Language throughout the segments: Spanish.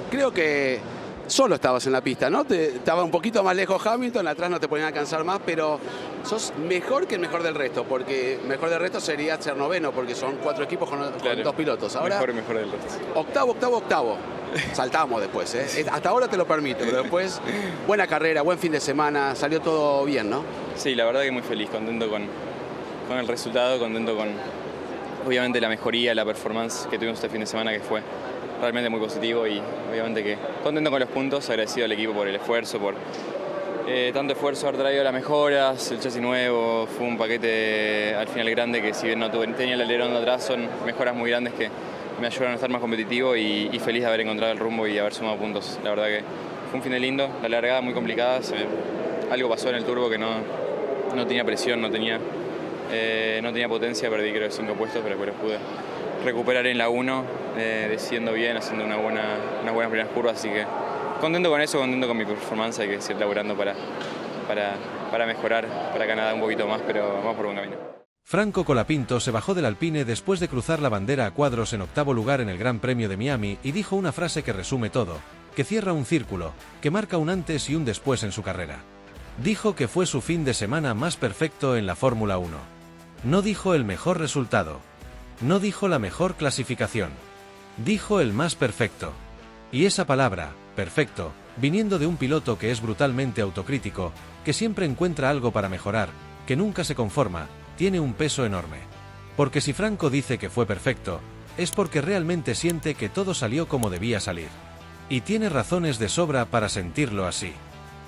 Creo que solo estabas en la pista, ¿no? Estaba un poquito más lejos Hamilton, atrás no te podían alcanzar más, pero sos mejor que el mejor del resto, porque mejor del resto sería ser noveno, porque son 4 equipos con dos pilotos. Ahora, mejor del resto. Octavo. Saltamos después, ¿eh? Hasta ahora te lo permito, pero después, buena carrera, buen fin de semana, salió todo bien, ¿no? Sí, la verdad que muy feliz, contento con el resultado, contento con, obviamente, la mejoría, la performance que tuvimos este fin de semana, que fue realmente muy positivo, y obviamente que contento con los puntos, agradecido al equipo por el esfuerzo, por tanto esfuerzo haber traído las mejoras, el chasis nuevo, fue un paquete al final grande que, si bien no tenía el alerón de atrás, son mejoras muy grandes que me ayudaron a estar más competitivo y feliz de haber encontrado el rumbo y haber sumado puntos. La verdad que fue un fin de lindo, la largada muy complicada, algo pasó en el turbo que no tenía presión, no tenía potencia, perdí creo 5 puestos, pero después los pude recuperar en la 1, desciendo bien, haciendo unas buenas primeras curvas, así que contento con eso, contento con mi performance, hay que seguir laburando para mejorar para Canadá un poquito más, pero vamos por buen camino. Franco Colapinto se bajó del Alpine después de cruzar la bandera a cuadros en octavo lugar en el Gran Premio de Miami y dijo una frase que resume todo, que cierra un círculo, que marca un antes y un después en su carrera. Dijo que fue su fin de semana más perfecto en la Fórmula 1. No dijo el mejor resultado. No dijo la mejor clasificación. Dijo el más perfecto. Y esa palabra, perfecto, viniendo de un piloto que es brutalmente autocrítico, que siempre encuentra algo para mejorar, que nunca se conforma, tiene un peso enorme. Porque si Franco dice que fue perfecto, es porque realmente siente que todo salió como debía salir. Y tiene razones de sobra para sentirlo así.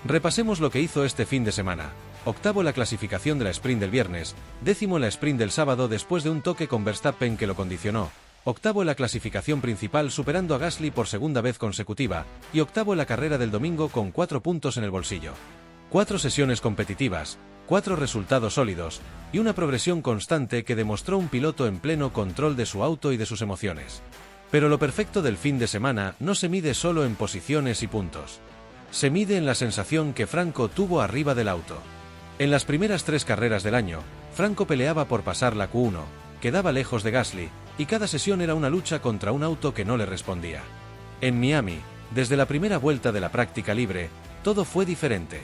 Repasemos lo que hizo este fin de semana. Octavo en la clasificación de la sprint del viernes, décimo en la sprint del sábado después de un toque con Verstappen que lo condicionó, octavo en la clasificación principal superando a Gasly por segunda vez consecutiva, y octavo en la carrera del domingo con 4 puntos en el bolsillo. 4 sesiones competitivas, 4 resultados sólidos, y una progresión constante que demostró un piloto en pleno control de su auto y de sus emociones. Pero lo perfecto del fin de semana no se mide solo en posiciones y puntos. Se mide en la sensación que Franco tuvo arriba del auto. En las primeras 3 carreras del año, Franco peleaba por pasar la Q1, quedaba lejos de Gasly, y cada sesión era una lucha contra un auto que no le respondía. En Miami, desde la primera vuelta de la práctica libre, todo fue diferente.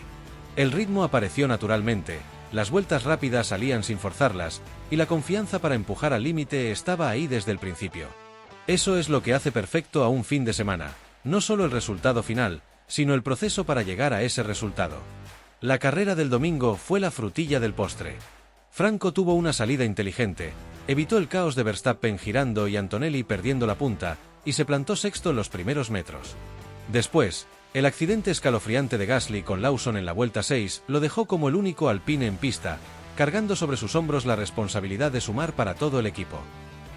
El ritmo apareció naturalmente, las vueltas rápidas salían sin forzarlas, y la confianza para empujar al límite estaba ahí desde el principio. Eso es lo que hace perfecto a un fin de semana, no solo el resultado final, sino el proceso para llegar a ese resultado. La carrera del domingo fue la frutilla del postre. Franco tuvo una salida inteligente, evitó el caos de Verstappen girando y Antonelli perdiendo la punta, y se plantó sexto en los primeros metros. Después, el accidente escalofriante de Gasly con Lawson en la vuelta 6 lo dejó como el único Alpine en pista, cargando sobre sus hombros la responsabilidad de sumar para todo el equipo.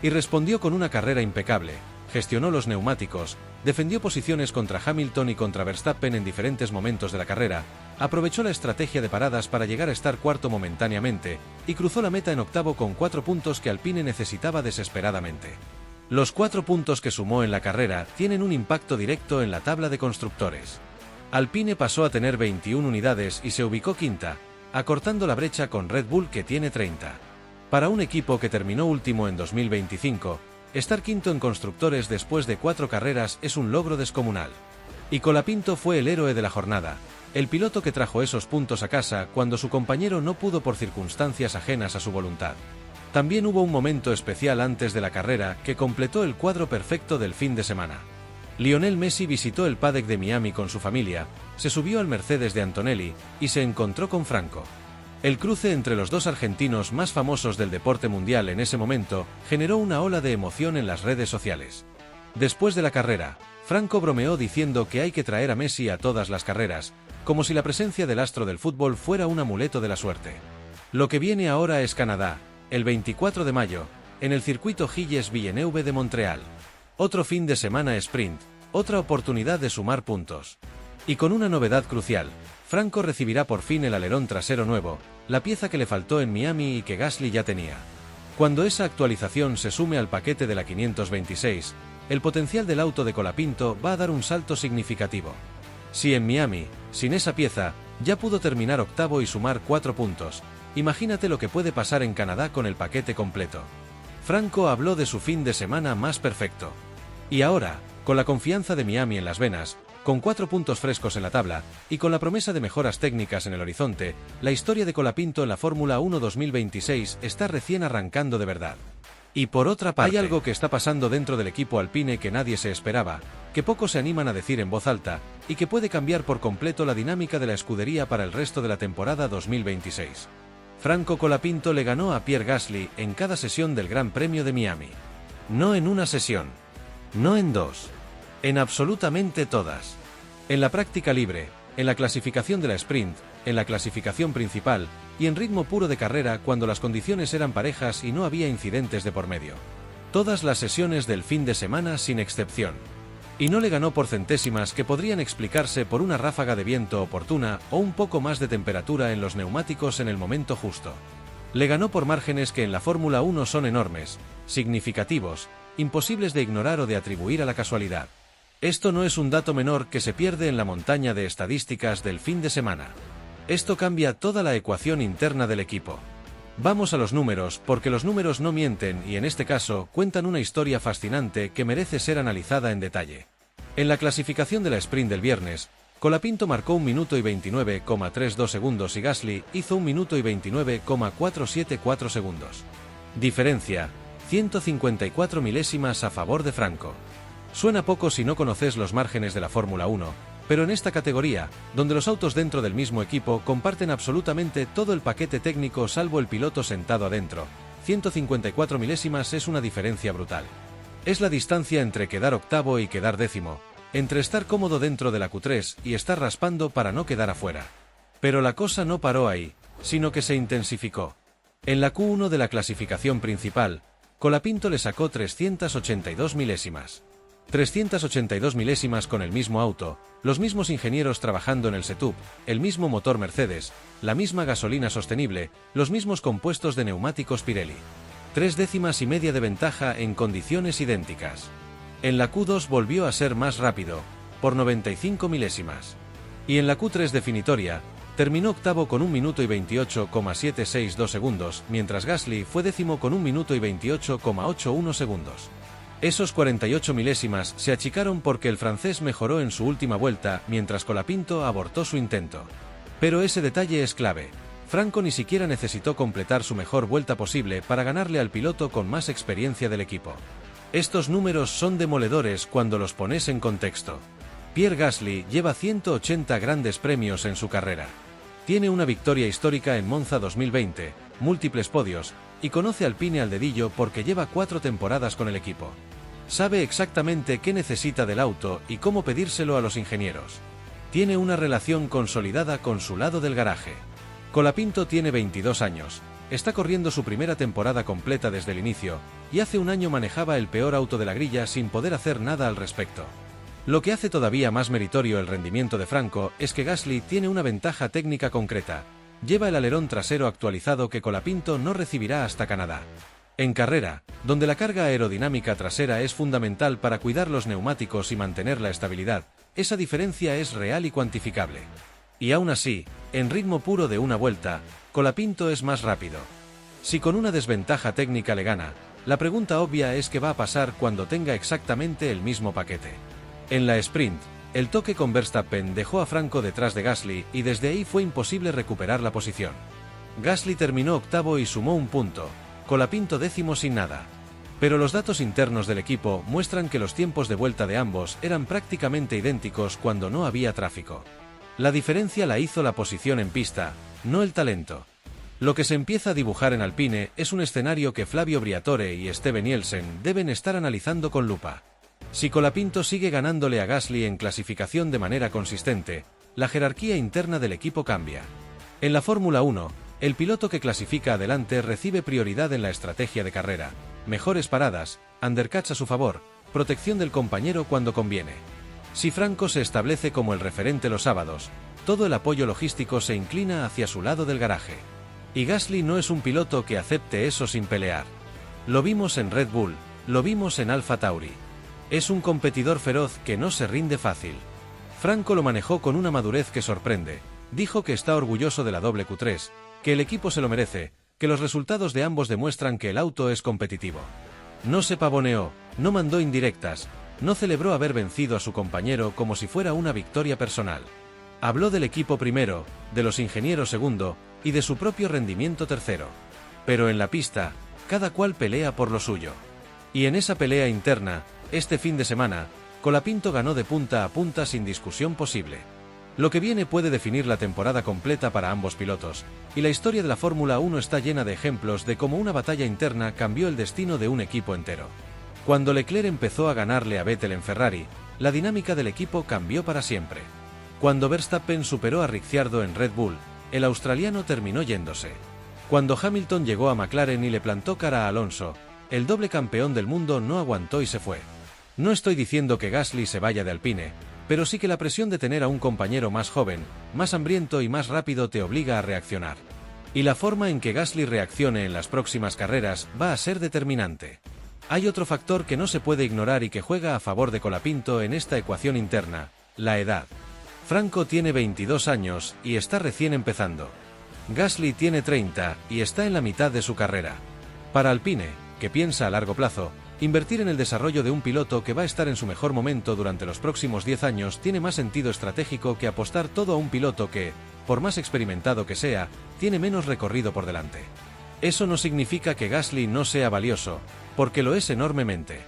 Y respondió con una carrera impecable, gestionó los neumáticos, defendió posiciones contra Hamilton y contra Verstappen en diferentes momentos de la carrera, aprovechó la estrategia de paradas para llegar a estar cuarto momentáneamente, y cruzó la meta en octavo con 4 puntos que Alpine necesitaba desesperadamente. Los 4 puntos que sumó en la carrera tienen un impacto directo en la tabla de constructores. Alpine pasó a tener 21 unidades y se ubicó quinta, acortando la brecha con Red Bull que tiene 30. Para un equipo que terminó último en 2025, estar quinto en constructores después de 4 carreras es un logro descomunal. Y Colapinto fue el héroe de la jornada, el piloto que trajo esos puntos a casa cuando su compañero no pudo por circunstancias ajenas a su voluntad. También hubo un momento especial antes de la carrera que completó el cuadro perfecto del fin de semana. Lionel Messi visitó el paddock de Miami con su familia, se subió al Mercedes de Antonelli y se encontró con Franco. El cruce entre los dos argentinos más famosos del deporte mundial en ese momento generó una ola de emoción en las redes sociales. Después de la carrera, Franco bromeó diciendo que hay que traer a Messi a todas las carreras, como si la presencia del astro del fútbol fuera un amuleto de la suerte. Lo que viene ahora es Canadá, el 24 de mayo, en el circuito Gilles-Villeneuve de Montreal. Otro fin de semana sprint, otra oportunidad de sumar puntos. Y con una novedad crucial, Franco recibirá por fin el alerón trasero nuevo, la pieza que le faltó en Miami y que Gasly ya tenía. Cuando esa actualización se sume al paquete de la 526, el potencial del auto de Colapinto va a dar un salto significativo. Si en Miami, sin esa pieza, ya pudo terminar octavo y sumar 4 puntos, imagínate lo que puede pasar en Canadá con el paquete completo. Franco habló de su fin de semana más perfecto. Y ahora, Con la confianza de Miami en las venas, con 4 puntos frescos en la tabla, y con la promesa de mejoras técnicas en el horizonte, la historia de Colapinto en la Fórmula 1 2026 está recién arrancando de verdad. Y por otra parte, hay algo que está pasando dentro del equipo Alpine que nadie se esperaba, que pocos se animan a decir en voz alta, y que puede cambiar por completo la dinámica de la escudería para el resto de la temporada 2026. Franco Colapinto le ganó a Pierre Gasly en cada sesión del Gran Premio de Miami. No en una sesión. No en dos. En absolutamente todas. En la práctica libre, en la clasificación de la sprint, en la clasificación principal, y en ritmo puro de carrera cuando las condiciones eran parejas y no había incidentes de por medio. Todas las sesiones del fin de semana sin excepción. Y no le ganó por centésimas que podrían explicarse por una ráfaga de viento oportuna o un poco más de temperatura en los neumáticos en el momento justo. Le ganó por márgenes que en la Fórmula 1 son enormes, significativos, imposibles de ignorar o de atribuir a la casualidad. Esto no es un dato menor que se pierde en la montaña de estadísticas del fin de semana. Esto cambia toda la ecuación interna del equipo. Vamos a los números, porque los números no mienten y en este caso cuentan una historia fascinante que merece ser analizada en detalle. En la clasificación de la sprint del viernes, Colapinto marcó 1 minuto y 29,32 segundos y Gasly hizo 1 minuto y 29,474 segundos. Diferencia, 154 milésimas a favor de Franco. Suena poco si no conoces los márgenes de la Fórmula 1, pero en esta categoría, donde los autos dentro del mismo equipo comparten absolutamente todo el paquete técnico salvo el piloto sentado adentro, 154 milésimas es una diferencia brutal. Es la distancia entre quedar octavo y quedar décimo, entre estar cómodo dentro de la Q3 y estar raspando para no quedar afuera. Pero la cosa no paró ahí, sino que se intensificó. En la Q1 de la clasificación principal, Colapinto le sacó 382 milésimas. 382 milésimas con el mismo auto, los mismos ingenieros trabajando en el setup, el mismo motor Mercedes, la misma gasolina sostenible, los mismos compuestos de neumáticos Pirelli. 3 décimas y media de ventaja en condiciones idénticas. En la Q2 volvió a ser más rápido, por 95 milésimas. Y en la Q3 definitoria, terminó octavo con 1 minuto y 28,762 segundos, mientras Gasly fue décimo con 1 minuto y 28,81 segundos. Esos 48 milésimas se achicaron porque el francés mejoró en su última vuelta, mientras Colapinto abortó su intento. Pero ese detalle es clave. Franco ni siquiera necesitó completar su mejor vuelta posible para ganarle al piloto con más experiencia del equipo. Estos números son demoledores cuando los pones en contexto. Pierre Gasly lleva 180 grandes premios en su carrera. Tiene una victoria histórica en Monza 2020, múltiples podios, y conoce Alpine al dedillo porque lleva 4 temporadas con el equipo. Sabe exactamente qué necesita del auto y cómo pedírselo a los ingenieros. Tiene una relación consolidada con su lado del garaje. Colapinto tiene 22 años, está corriendo su primera temporada completa desde el inicio, y hace un año manejaba el peor auto de la grilla sin poder hacer nada al respecto. Lo que hace todavía más meritorio el rendimiento de Franco es que Gasly tiene una ventaja técnica concreta. Lleva el alerón trasero actualizado que Colapinto no recibirá hasta Canadá. En carrera, donde la carga aerodinámica trasera es fundamental para cuidar los neumáticos y mantener la estabilidad, esa diferencia es real y cuantificable. Y aún así, en ritmo puro de una vuelta, Colapinto es más rápido. Si con una desventaja técnica le gana, la pregunta obvia es qué va a pasar cuando tenga exactamente el mismo paquete. En la sprint, el toque con Verstappen dejó a Franco detrás de Gasly y desde ahí fue imposible recuperar la posición. Gasly terminó octavo y sumó 1 punto, Colapinto décimo sin nada. Pero los datos internos del equipo muestran que los tiempos de vuelta de ambos eran prácticamente idénticos cuando no había tráfico. La diferencia la hizo la posición en pista, no el talento. Lo que se empieza a dibujar en Alpine es un escenario que Flavio Briatore y Steven Nielsen deben estar analizando con lupa. Si Colapinto sigue ganándole a Gasly en clasificación de manera consistente, la jerarquía interna del equipo cambia. En la Fórmula 1, el piloto que clasifica adelante recibe prioridad en la estrategia de carrera, mejores paradas, undercuts a su favor, protección del compañero cuando conviene. Si Franco se establece como el referente los sábados, todo el apoyo logístico se inclina hacia su lado del garaje. Y Gasly no es un piloto que acepte eso sin pelear. Lo vimos en Red Bull, lo vimos en Alfa Tauri. Es un competidor feroz que no se rinde fácil. Franco lo manejó con una madurez que sorprende. Dijo que está orgulloso de la doble Q3, que el equipo se lo merece, que los resultados de ambos demuestran que el auto es competitivo. No se pavoneó, no mandó indirectas, no celebró haber vencido a su compañero como si fuera una victoria personal. Habló del equipo primero, de los ingenieros segundo, y de su propio rendimiento tercero. Pero en la pista, cada cual pelea por lo suyo. Y en esa pelea interna, este fin de semana, Colapinto ganó de punta a punta sin discusión posible. Lo que viene puede definir la temporada completa para ambos pilotos, y la historia de la Fórmula 1 está llena de ejemplos de cómo una batalla interna cambió el destino de un equipo entero. Cuando Leclerc empezó a ganarle a Vettel en Ferrari, la dinámica del equipo cambió para siempre. Cuando Verstappen superó a Ricciardo en Red Bull, el australiano terminó yéndose. Cuando Hamilton llegó a McLaren y le plantó cara a Alonso, el doble campeón del mundo no aguantó y se fue. No estoy diciendo que Gasly se vaya de Alpine, pero sí que la presión de tener a un compañero más joven, más hambriento y más rápido te obliga a reaccionar. Y la forma en que Gasly reaccione en las próximas carreras va a ser determinante. Hay otro factor que no se puede ignorar y que juega a favor de Colapinto en esta ecuación interna: la edad. Franco tiene 22 años y está recién empezando. Gasly tiene 30 y está en la mitad de su carrera. Para Alpine, que piensa a largo plazo, invertir en el desarrollo de un piloto que va a estar en su mejor momento durante los próximos 10 años tiene más sentido estratégico que apostar todo a un piloto que, por más experimentado que sea, tiene menos recorrido por delante. Eso no significa que Gasly no sea valioso, porque lo es enormemente.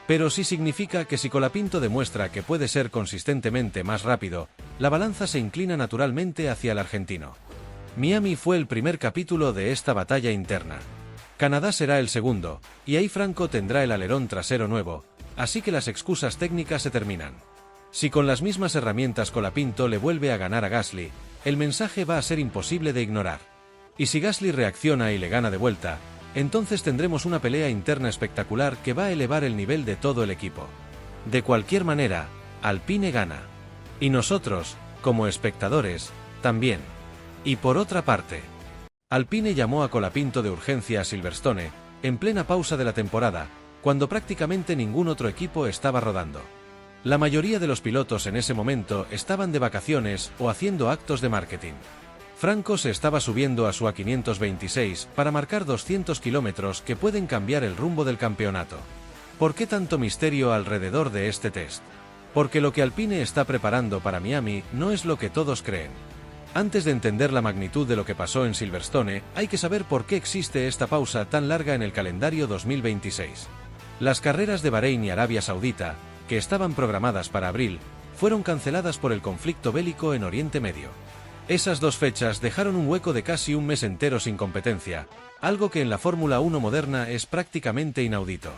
Pero sí significa que si Colapinto demuestra que puede ser consistentemente más rápido, la balanza se inclina naturalmente hacia el argentino. Miami fue el primer capítulo de esta batalla interna. Canadá será el segundo, y ahí Franco tendrá el alerón trasero nuevo, así que las excusas técnicas se terminan. Si con las mismas herramientas Colapinto le vuelve a ganar a Gasly, el mensaje va a ser imposible de ignorar. Y si Gasly reacciona y le gana de vuelta, entonces tendremos una pelea interna espectacular que va a elevar el nivel de todo el equipo. De cualquier manera, Alpine gana. Y nosotros, como espectadores, también. Y por otra parte, Alpine llamó a Colapinto de urgencia a Silverstone, en plena pausa de la temporada, cuando prácticamente ningún otro equipo estaba rodando. La mayoría de los pilotos en ese momento estaban de vacaciones o haciendo actos de marketing. Franco se estaba subiendo a su A526 para marcar 200 kilómetros que pueden cambiar el rumbo del campeonato. ¿Por qué tanto misterio alrededor de este test? Porque lo que Alpine está preparando para Miami no es lo que todos creen. Antes de entender la magnitud de lo que pasó en Silverstone, hay que saber por qué existe esta pausa tan larga en el calendario 2026. Las carreras de Bahrein y Arabia Saudita, que estaban programadas para abril, fueron canceladas por el conflicto bélico en Oriente Medio. Esas dos fechas dejaron un hueco de casi un mes entero sin competencia, algo que en la Fórmula 1 moderna es prácticamente inaudito.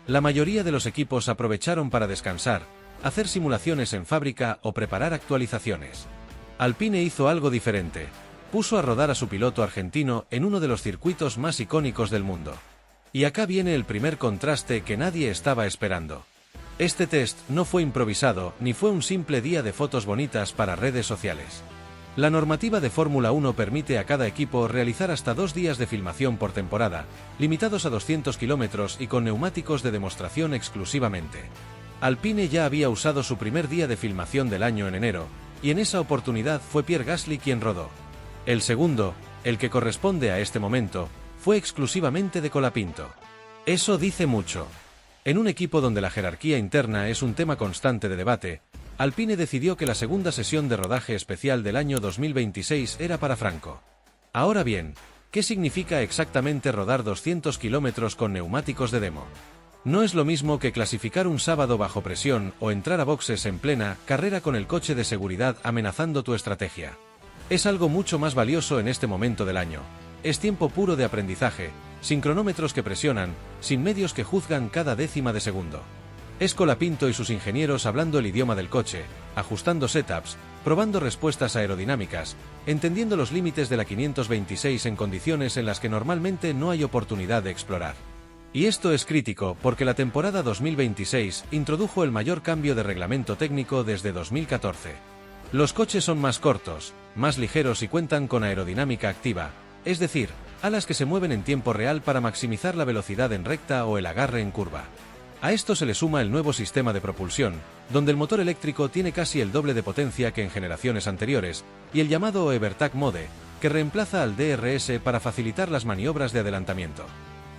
La mayoría de los equipos aprovecharon para descansar, hacer simulaciones en fábrica o preparar actualizaciones. Alpine hizo algo diferente. Puso a rodar a su piloto argentino en uno de los circuitos más icónicos del mundo. Y acá viene el primer contraste que nadie estaba esperando. Este test no fue improvisado ni fue un simple día de fotos bonitas para redes sociales. La normativa de Fórmula 1 permite a cada equipo realizar hasta 2 días de filmación por temporada, limitados a 200 kilómetros y con neumáticos de demostración exclusivamente. Alpine ya había usado su primer día de filmación del año en enero, y en esa oportunidad fue Pierre Gasly quien rodó. El segundo, el que corresponde a este momento, fue exclusivamente de Colapinto. Eso dice mucho. En un equipo donde la jerarquía interna es un tema constante de debate, Alpine decidió que la segunda sesión de rodaje especial del año 2026 era para Franco. Ahora bien, ¿qué significa exactamente rodar 200 kilómetros con neumáticos de demo? No es lo mismo que clasificar un sábado bajo presión o entrar a boxes en plena carrera con el coche de seguridad amenazando tu estrategia. Es algo mucho más valioso en este momento del año. Es tiempo puro de aprendizaje, sin cronómetros que presionan, sin medios que juzgan cada décima de segundo. Es Colapinto y sus ingenieros hablando el idioma del coche, ajustando setups, probando respuestas aerodinámicas, entendiendo los límites de la 526 en condiciones en las que normalmente no hay oportunidad de explorar. Y esto es crítico porque la temporada 2026 introdujo el mayor cambio de reglamento técnico desde 2014. Los coches son más cortos, más ligeros y cuentan con aerodinámica activa, es decir, alas que se mueven en tiempo real para maximizar la velocidad en recta o el agarre en curva. A esto se le suma el nuevo sistema de propulsión, donde el motor eléctrico tiene casi el doble de potencia que en generaciones anteriores, y el llamado EverTac Mode, que reemplaza al DRS para facilitar las maniobras de adelantamiento.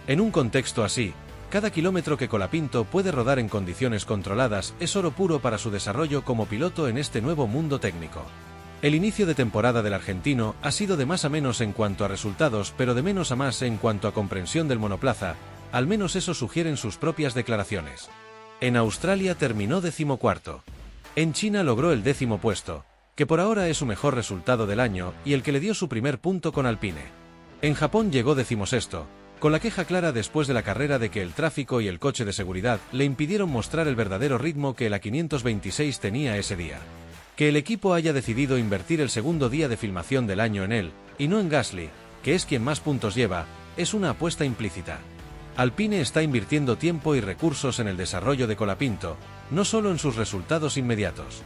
En un contexto así, Cada kilómetro que Colapinto puede rodar en condiciones controladas es oro puro para su desarrollo como piloto en este nuevo mundo técnico. El inicio de temporada del argentino ha sido de más a menos en cuanto a resultados, pero de menos a más en cuanto a comprensión del monoplaza, al menos eso sugieren sus propias declaraciones. En Australia terminó 14º. En China logró el 10º puesto, que por ahora es su mejor resultado del año y el que le dio su primer punto con Alpine. En Japón llegó 16º, con la queja clara después de la carrera de que el tráfico y el coche de seguridad le impidieron mostrar el verdadero ritmo que la 526 tenía ese día. Que el equipo haya decidido invertir el segundo día de filmación del año en él, y no en Gasly, que es quien más puntos lleva, es una apuesta implícita. Alpine está invirtiendo tiempo y recursos en el desarrollo de Colapinto, no solo en sus resultados inmediatos.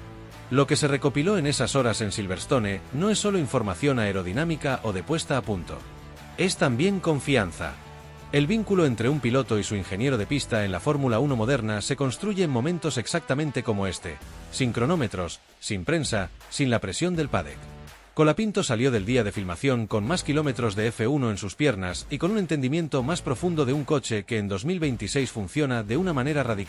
Lo que se recopiló en esas horas en Silverstone no es solo información aerodinámica o de puesta a punto. Es también confianza. El vínculo entre un piloto y su ingeniero de pista en la Fórmula 1 moderna se construye en momentos exactamente como este, sin cronómetros, sin prensa, sin la presión del paddock. Colapinto salió del día de filmación con más kilómetros de F1 en sus piernas y con un entendimiento más profundo de un coche que en 2026 funciona de una manera radical.